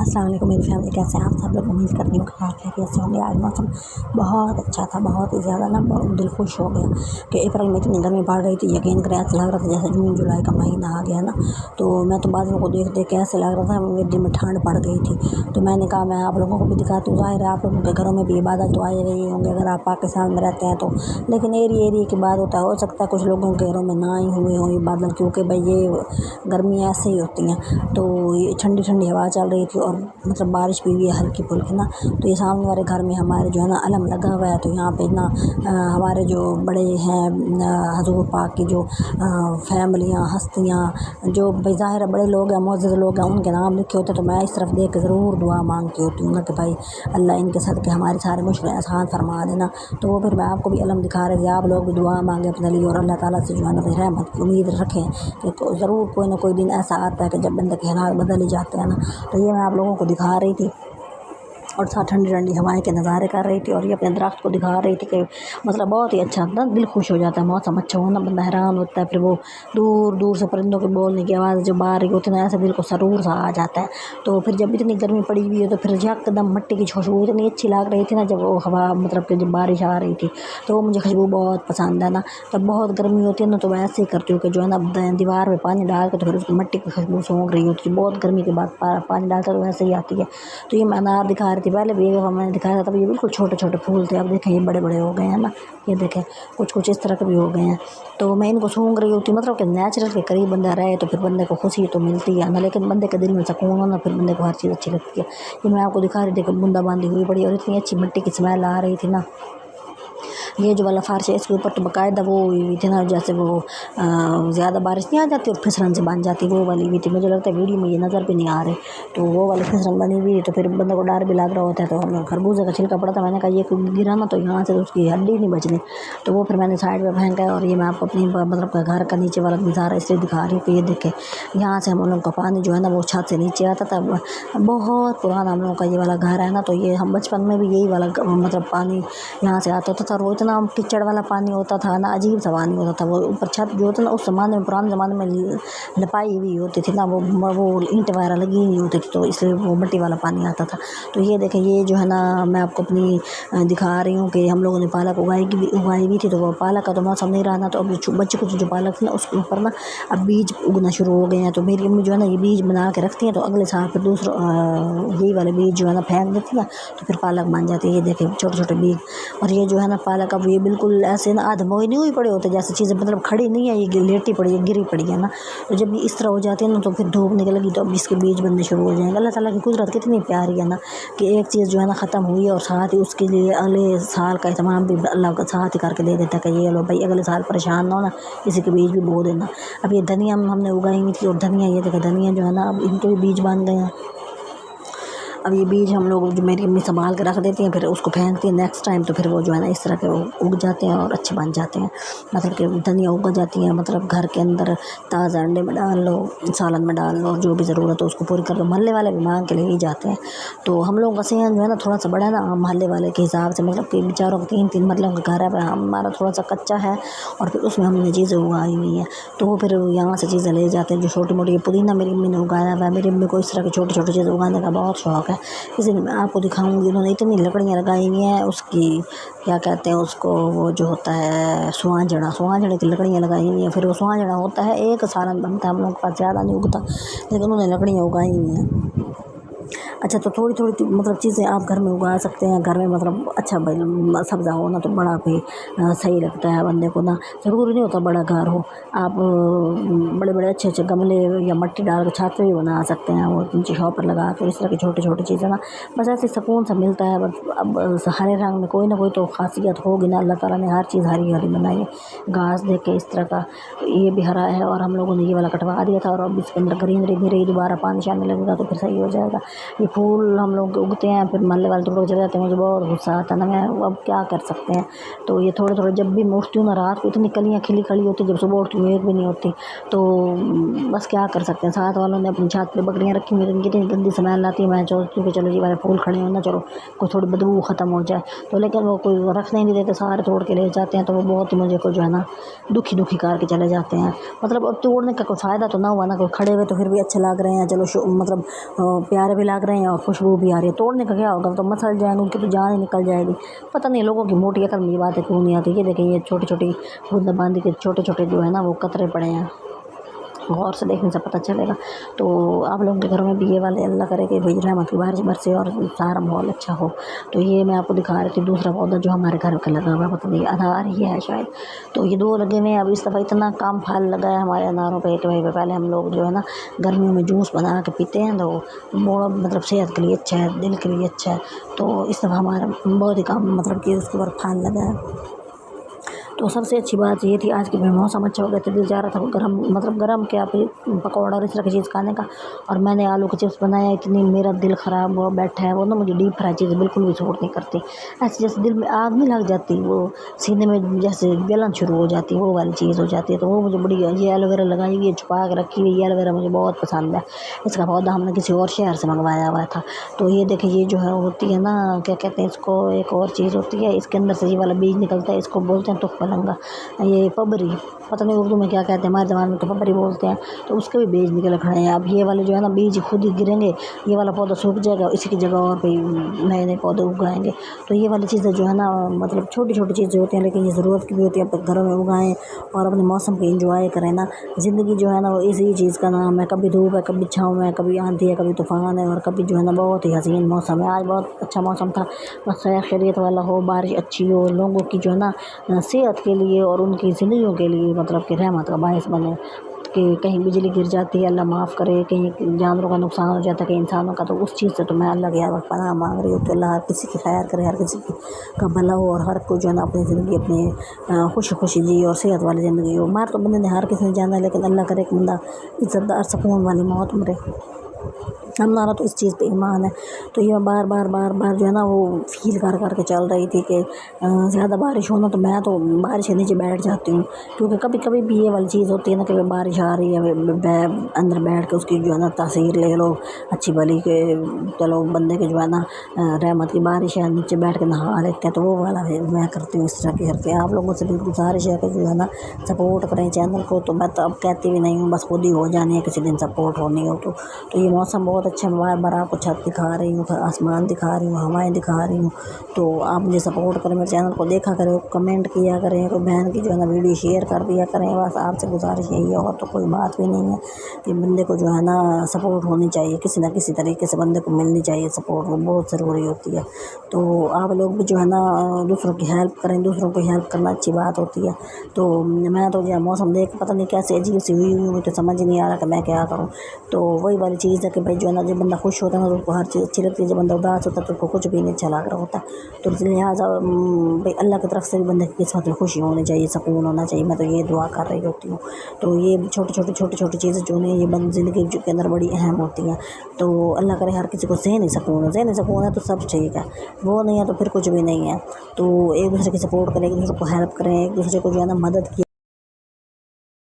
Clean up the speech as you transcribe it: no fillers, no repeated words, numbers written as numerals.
अस्सलाम वालेकुम मेरी फैमिली, कैसे हैं आप सब लोग। उम्मीद करती हूँ कि आप खैरियत से होंगे। आज मौसम बहुत अच्छा था, बहुत ही ज़्यादा ना दिल खुश हो गया कि अप्रैल में इतनी गर्मी पड़ रही थी। यकीन करें ऐसा लग रहा था जैसे जून जुलाई का महीना आ गया ना। तो मैं तो बादलों को देख देख के ऐसे लग रहा था मेरे दिल में ठंड पड़ गई थी। तो मैंने कहा मैं आप लोगों को भी दिखाती हूँ। ज़ाहिर है आप लोगों के घरों में भी ये बादल तो आए रही होंगे अगर आप पाकिस्तान में रहते हैं तो, लेकिन एरिया की बात होता है, हो सकता है कुछ लोगों के घरों में ना ही हुए हों ये बादल, क्योंकि भाई ये गर्मियाँ ऐसे ही होती हैं। तो ये ठंडी ठंडी हवा चल रही थी और मतलब बारिश भी हुई है हल्की फुल्की ना। तो ये सामने वाले घर में हमारे जो है ना अलम लगा हुआ है। तो यहाँ पे ना हमारे जो बड़े हैं हजूर पाक की जो फैमिलियाँ हस्तियाँ जो बेज़ाहिर है बड़े लोग हैं मुअज़्ज़ज़ लोग हैं, उनके नाम लिखे होते हैं। तो मैं इस तरफ देख के ज़रूर दुआ मांगती होती हूँ ना कि भाई अल्लाह इनके सदक़े हमारे सारे मुश्किल आसान फरमा देना। तो वो फिर मैं आपको भी अलम दिखा रही थी, आप लोग भी दुआ मांगे अपने लिए और अल्लाह ताला से जो है ना रहमत की उम्मीद रखें कि ज़रूर कोई ना कोई दिन ऐसा आता है कि जब बंदे के हालात बदल ही जाते हैं ना। तो ये मैं आप लोगों को दिखा रही थी और साथ ठंडी ठंडी हवाएं के नज़ारे कर रही थी और ये अपने दरख्त को दिखा रही थी कि मतलब बहुत ही अच्छा ना, दिल खुश हो जाता है। मौसम अच्छा होना बंदा हैरान होता है। फिर वो दूर दूर से परिंदों के बोलने की आवाज़ जब आ रही होती है ना, ऐसे दिल को सरूर सा आ जाता है। तो फिर जब इतनी गर्मी पड़ी हुई है तो फिर यकदम मिट्टी की खुशबू इतनी अच्छी लग रही थी ना, जब वो हवा मतलब कि जब बारिश आ रही थी तो वो मुझे खुशबू बहुत पसंद है ना। तब बहुत गर्मी होती है ना तो मैं ऐसे ही करती हूँ कि जो है ना दीवार में पानी डाल के तो फिर उसको मिट्टी की खुशबू सूंघ रही होती है। बहुत गर्मी के बाद पानी डालता तो वैसे ही आती है। तो ये मैं अनार दिखा रही थी, पहले भी मैंने दिखाया था तब ये बिल्कुल छोटे छोटे फूल थे। अब देखें ये बड़े बड़े हो गए हैं ना, ये देखें कुछ कुछ इस तरह के भी हो गए हैं। तो मैं इनको सूंघ रही होती, मतलब कि नेचुरल के करीब बंदा रहे तो फिर बंदे को खुशी तो मिलती है ना, लेकिन बंदे के दिल में सुकून हो ना फिर बंदे को हर चीज़ अच्छी लगती है। ये मैं आपको दिखा रही थी कि बूंदाबांदी हुई बड़ी और इतनी अच्छी मिट्टी की स्मेल आ रही थी ना। ये जो वाला फर्श है इसके ऊपर तो बाकायदा वो हुई हुई थी ना, जैसे वो ज़्यादा बारिश नहीं आ जाती और फिसलन से बन जाती, वो वाली हुई थी। मुझे लगता है वीडियो में ये नज़र भी नहीं आ रहे। तो वो वाली फिसलन बनी हुई तो फिर बंदे को डर भी लग रहा होता है। तो हमें खरबूजे का छिलका पड़ा था, मैंने कहा ये कोई गिरा ना तो यहाँ से तो उसकी हड्डी नहीं बचनी। तो वो फिर मैंने साइड में फेंका है। और ये मैं आपको अपनी मतलब घर का नीचे वाला नज़ारा इसलिए दिखा रही हूँ कि ये देखें यहाँ से हम लोगों का पानी जो है ना वो छत से नीचे आता था। बहुत पुराना हम लोगों का ये वाला घर है ना, तो ये हम बचपन में भी यही वाला मतलब पानी यहाँ से आता था और वो इतना कीचड़ वाला पानी होता था ना, अजीब सा पानी होता था। वो ऊपर छत जो होता ना उस ज़माने में पुराने ज़माने में लपाई हुई होती थी ना, वो ईंट वगैरह लगी हुई होती थी तो इसलिए वो मिट्टी वाला पानी आता था। तो ये देखें ये जो है ना मैं आपको अपनी दिखा रही हूँ कि हम लोगों ने पालक उगाई हुई थी। तो वो पालक का तो मौसम नहीं रहा ना, तो अब बच्चे कुछ जो पालक थी ना उसके ऊपर ना अब बीज उगना शुरू हो गए हैं। तो मेरी अम्मी जो है ना ये बीज बना के रखती हैं, तो अगले साल फिर दूसरा यही वाले बीज जो है ना फेंक देती हैं तो फिर पालक बन जाती है। ये देखें छोटे छोटे बीज। और ये जो है ना पालक अब ये बिल्कुल ऐसे ना आधमोई नहीं हुई पड़े होते, जैसे चीज़ें मतलब खड़ी नहीं है, ये लेटी पड़ी है गिरी पड़ी है ना। तो जब ये इस तरह हो जाती है ना तो फिर धूप निकलेगी तो अब इसके बीज बनने शुरू हो जाएंगे। अल्लाह ताला की कुदरत कितनी प्यारी है ना कि एक चीज़ जो है ना ख़त्म हुई है और साथ ही उसके लिए अगले साल का एहतमाम भी अल्लाह का साथ ही करके दे देता है कि ये लो भाई अगले साल परेशान ना हो ना, इसी के बीज भी बो देना। अब ये धनिया हमने उगाई हुई थी और धनिया ये देखा धनिया जो है ना अब इनके भी बीज बन गए हैं। अब ये बीज हम लोग जो मेरी अम्मी संभाल के रख देती हैं फिर उसको फेंकती हैं नेक्स्ट टाइम, तो फिर वो जो है ना इस तरह के उग जाते हैं और अच्छे बन जाते हैं। मतलब कि धनिया उग जाती है, मतलब घर के अंदर ताज़ा अंडे में डाल लो, सालन में डाल लो, जो भी ज़रूरत हो उसको पूरी कर लो। मोहल्ले वाले भी मांग के ले ही जाते हैं। तो हम लोग का सहन जो है ना थोड़ा सा बड़ा है ना मोहल्ले वाले के हिसाब से, मतलब कि बेचारों को 3-3 मतलब का घर है, हमारा थोड़ा सा कच्चा है और फिर उसमें हमने चीज़ें उगाई हुई हैं। तो वो फिर यहाँ से चीज़ें ले जाते हैं जो छोटी मोटी। पुदीना मेरी अम्मी ने उगाया हुआ है, मेरी अम्मी को इस तरह की छोटी छोटी चीज़ें उगाने का बहुत शौक़ है। इसलिए मैं आपको दिखाऊंगी। उन्होंने इतनी लकड़ियाँ लगाई हुई हैं उसकी क्या कहते हैं उसको, वो जो होता है सुहांजड़ा की लकड़ियाँ लगाई हुई हैं। फिर वो सुहांजड़ा होता है एक सालन बनता है, हम लोग के पास ज़्यादा नहीं उगता लेकिन उन्होंने लकड़ियाँ उगाई हुई हैं। अच्छा तो थोड़ी थोड़ी मतलब चीज़ें आप घर में उगा सकते हैं। घर में मतलब अच्छा सब्ज़ा हो ना तो बड़ा भी सही लगता है बंदे को ना। ज़रूरी नहीं होता बड़ा घर हो, आप बड़े बड़े अच्छे अच्छे गमले या मिट्टी डाल के छत पे भी बना सकते हैं वो नीचे शॉप पर लगा कर। इस तरह की छोटी छोटी चीज़ें ना बस ऐसे सुकून सा मिलता है। बस अब हरे रंग में कोई ना कोई तो खासियत होगी ना, अल्लाह ताला ने हर चीज़ हरी हरी बनाई है। घास देख के इस तरह का ये भी हरा है और हम लोगों ने ये वाला कटवा दिया था और अब इसके अंदर ग्रीनरी भी रही, दोबारा पानी शानी लगेगा तो फिर सही हो जाएगा। ये फूल हम लोग उगते हैं फिर मोहल्ले वाले थोड़े चले जाते हैं, मुझे बहुत गुस्सा आता है ना, मैं अब क्या कर सकते हैं। तो ये थोड़े थोड़े जब भी मैं उठती हूँ ना रात को इतनी कलियाँ खिली खड़ी होती, जब सुबह उठती हूँ एक भी नहीं होती। तो बस क्या कर सकते हैं। साथ वालों ने अपनी छत पे बकरियाँ रखी हुई, इनकी इतनी गंदी स्मेल आती है। मैं सोचती हूँ कि चलो जी वाले फूल खड़े हो ना, चलो कोई थोड़ी बदबू ख़त्म हो जाए। तो लेकिन वो कोई रखने नहीं देते, सारे तोड़ के ले जाते हैं। तो वो बहुत ही मुझे को जो है ना दुखी दुखी करके चले जाते हैं। मतलब अब तोड़ने का कोई फ़ायदा तो ना हुआ ना, कोई खड़े हुए तो फिर भी अच्छे लग रहे हैं, चलो मतलब प्यारे भी लग रहे हैं हैं और खुशबू भी आ रही है। तोड़ने का क्या होगा, तो मसल जाएंगे, उनकी तो जान ही निकल जाएगी। पता नहीं लोगों की मोटी अकल में ये बातें क्यों नहीं आती। ये देखें, ये छोटी छोटी बूंदाबांदी के छोटे छोटे जो है ना वो कतरे पड़े हैं, गौर से देखने से पता चलेगा। तो आप लोगों के घरों में भी ये वाले अल्लाह करे कि भाई रहमत की बारिश बरसे और सारा माहौल अच्छा हो। तो ये मैं आपको दिखा रही थी दूसरा पौधा जो हमारे घर का लगा हुआ है, पता नहीं अनार ही है शायद। तो ये 2 लगे हुए हैं। अब इस दफ़ा इतना काम फल लगा है हमारे अनारों पे कि भाई पहले हम लोग जो है ना गर्मियों में जूस बना के पीते हैं, तो वो मतलब सेहत के लिए अच्छा है, दिल के लिए अच्छा है। तो इस दफ़ा हमारा बहुत ही काम मतलब कि उसके ऊपर फल लगा है। तो सबसे अच्छी बात ये थी आज की, मौसम अच्छा हो गया, तो दिल जा रहा था गरम मतलब गरम क्या पकौड़ा और इस तरह की चीज़ खाने का। और मैंने आलू के चिप्स बनाया, इतनी मेरा दिल ख़राब हुआ बैठा है। वो ना मुझे डीप फ्राई चीज़ें बिल्कुल भी सूट नहीं करती। ऐसे जैसे दिल में आग नहीं लग जाती, वो सीने में जैसे जलन शुरू हो जाती है, वो वाली चीज़ हो जाती है। तो वो मुझे बड़ी, ये एलोवेरा लगाई हुई है, छुपा के रखी हुई, ये एलोवेरा मुझे बहुत पसंद है। इसका पौधा हमने किसी और शहर से मंगवाया हुआ था। तो ये देखिए, ये जो है होती है ना, क्या कहते हैं इसको, एक और चीज़ होती है, इसके अंदर से ये वाला बीज निकलता है, इसको बोलते हैं तुख पलंगा, ये पबरी, पता नहीं उर्दू में क्या कहते हैं, हमारे ज़माने में तो पबरी बोलते हैं। तो उसके भी बीज निकल खड़े हैं। अब ये वाले जो है ना बीज खुद ही गिरेंगे, ये वाला पौधा सूख जाएगा, इसी की जगह और कोई नए नए पौधे उगाएंगे। तो ये वाली चीज़ें जो है ना मतलब छोटी छोटी चीज़ें होती हैं, लेकिन ये ज़रूरत की भी होती है। आप घरों में उगाएं और अपने मौसम को इंजॉय करें ना। ज़िंदगी जो है ना वो इसी चीज़ का नाम है, कभी धूप है, कभी छाँव है, कभी आंधी है, कभी तूफ़ान है, और कभी जो है ना बहुत ही हसीन मौसम है। आज बहुत अच्छा मौसम था, बस खैर खैरियत वाला हो, बारिश अच्छी हो, लोगों की जो है ना सेहत के लिए और उनकी ज़िंदगियों के लिए मतलब कि रहमत का बायस बने। कि कहीं बिजली गिर जाती है, अल्लाह माफ़ करे, कहीं जानवरों का नुकसान हो जाता है, कहीं इंसानों का, तो उस चीज़ से तो मैं अल्लाह के यहाँ पनाह मांग रही हूँ कि अल्लाह हर किसी की खैर करे, हर किसी का भला हो, और हर कोई जो है ना अपनी ज़िंदगी अपनी खुशी खुशी जी और सेहत वाली ज़िंदगी हो। मार तो बंदे ने हर किसी ने जाना है, लेकिन अल्लाह करे कि बंदा इज़्ज़तदार सुकून वाली मौत मरे। हमारा तो इस चीज़ पे ईमान है। तो ये बार बार जो है ना वो फील कर के चल रही थी कि ज़्यादा बारिश हो ना, तो मैं तो बारिश के नीचे बैठ जाती हूँ। क्योंकि कभी कभी भी ये वाली चीज़ होती है ना कि बारिश आ रही है, अंदर बैठ के उसकी जो है ना तासीर ले लो अच्छी भली के, चलो बंदे के जो है ना रहमत की बारिश है, नीचे बैठ के नहा लेते हैं। तो वो वाला मैं करती हूँ इस तरह की करके। आप लोगों से भी गुजारिश है कि जो है ना सपोर्ट करें चैनल को। तो मैं तो अब कहती भी नहीं हूँ, बस खुद ही हो जानी है किसी दिन सपोर्ट होनी हो तो ये मौसम बहुत अच्छा, बार बार आपको छत दिखा रही हूँ, आसमान दिखा रही हूँ, हवाएं दिखा रही हूँ। तो आप मुझे सपोर्ट करें, मेरे चैनल को देखा करें, कमेंट किया करें, कोई बहन की जो है ना वीडियो शेयर कर दिया करें। बस आपसे गुजारिश यही है, और तो कोई बात भी नहीं है। कि बंदे को जो है ना सपोर्ट होनी चाहिए, किसी न किसी तरीके से बंदे को मिलनी चाहिए सपोर्ट, वो बहुत ज़रूरी होती है। तो आप लोग भी जो है ना दूसरों की हेल्प करें, दूसरों को हेल्प करना अच्छी बात होती है। तो मैं तो जो मौसम देख पता नहीं कैसे अजीब सी हुई मुझे समझ ही नहीं आ रहा कि मैं क्या करूँ। तो वही वाली चीज़ है कि भाई जो है ना जब बंदा खुश होता है ना तो उसको हर चीज़ अच्छी लगती है, जब बंदा उदास होता है तो उसको कुछ भी नहीं अच्छा लग रहा होता। तो लिहाजा भाई अल्लाह की तरफ से भी बंदे की किस्मत में खुशी होनी चाहिए, सुकून होना चाहिए। मैं तो ये दुआ कर रही होती हूँ। तो ये छोटी चीज़ें जो हैं ये ज़िंदगी के अंदर बड़ी अहम होती हैं। तो अल्लाह करे हर किसी को ज़हनी सुकून है तो सब ठीक है, वो नहीं है तो फिर कुछ भी नहीं है। तो एक दूसरे की सपोर्ट करें, एक दूसरे को हेल्प करें, एक दूसरे को जो है ना मदद किया